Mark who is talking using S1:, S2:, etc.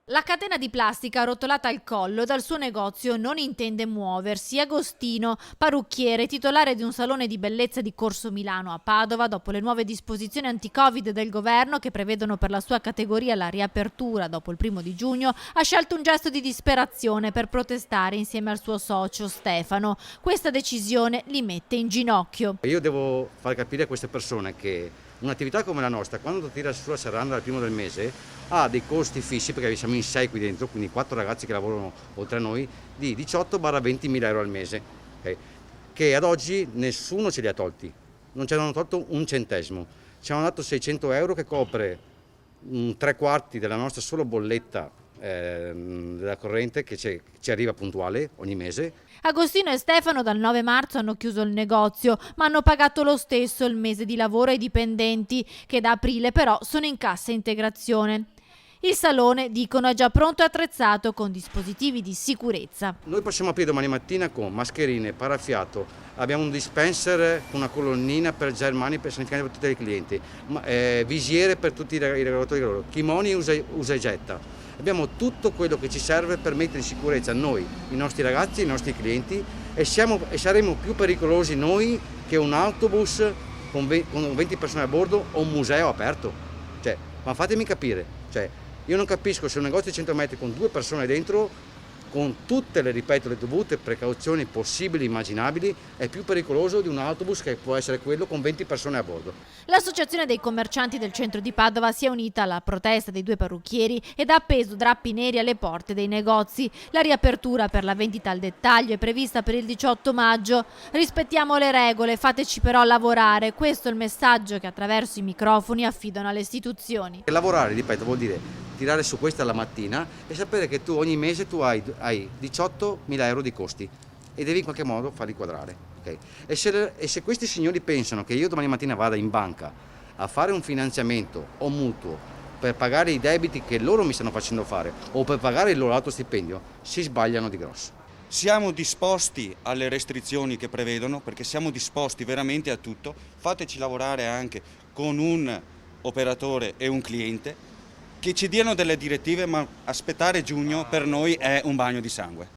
S1: La catena di plastica arrotolata al collo dal suo negozio non intende muoversi. Agostino, parrucchiere, titolare di un salone di bellezza di Corso Milano a Padova, dopo le nuove disposizioni anti-Covid del governo che prevedono per la sua categoria la riapertura dopo il 1 giugno, ha scelto un gesto di disperazione per protestare insieme al suo socio Stefano. Questa decisione li mette in ginocchio.
S2: Io devo far capire a queste persone che un'attività come la nostra, quando tira sulla serranda al primo del mese, ha dei costi fissi, perché siamo in 6 qui dentro, quindi 4 ragazzi che lavorano oltre a noi, di 18-20 mila euro al mese, okay? Che ad oggi nessuno ce li ha tolti, non ci hanno tolto un centesimo, ci hanno dato 600 euro che copre 3/4 della nostra solo bolletta della corrente che ci arriva puntuale ogni mese.
S1: Agostino e Stefano dal 9 marzo hanno chiuso il negozio, ma hanno pagato lo stesso il mese di lavoro ai dipendenti, che da aprile però sono in cassa integrazione. Il salone, dicono, è già pronto e attrezzato con dispositivi di sicurezza.
S2: Noi possiamo aprire domani mattina con mascherine, parafiato, abbiamo un dispenser con una colonnina per gel mani per sanificare per tutti i clienti, visiere per tutti i lavoratori di lavoro, kimoni usa e getta. Abbiamo tutto quello che ci serve per mettere in sicurezza noi, i nostri ragazzi, i nostri clienti e saremo più pericolosi noi che un autobus con 20 persone a bordo o un museo aperto. Cioè, ma fatemi capire, io non capisco se un negozio di 100 metri con 2 persone dentro, con tutte le dovute precauzioni possibili e immaginabili, è più pericoloso di un autobus che può essere quello con 20 persone a bordo.
S1: L'associazione dei commercianti del centro di Padova si è unita alla protesta dei 2 parrucchieri ed ha appeso drappi neri alle porte dei negozi. La riapertura per la vendita al dettaglio è prevista per il 18 maggio. Rispettiamo le regole, fateci però lavorare. Questo è il messaggio che attraverso i microfoni affidano alle istituzioni.
S2: E lavorare, ripeto, vuol dire tirare su questa la mattina e sapere che tu ogni mese hai 18 mila euro di costi e devi in qualche modo farli quadrare. Okay? E se questi signori pensano che io domani mattina vada in banca a fare un finanziamento o mutuo per pagare i debiti che loro mi stanno facendo fare o per pagare il loro alto stipendio, si sbagliano di grosso.
S3: Siamo disposti alle restrizioni che prevedono, perché siamo disposti veramente a tutto. Fateci lavorare anche con un operatore e un cliente che ci diano delle direttive, ma aspettare giugno per noi è un bagno di sangue.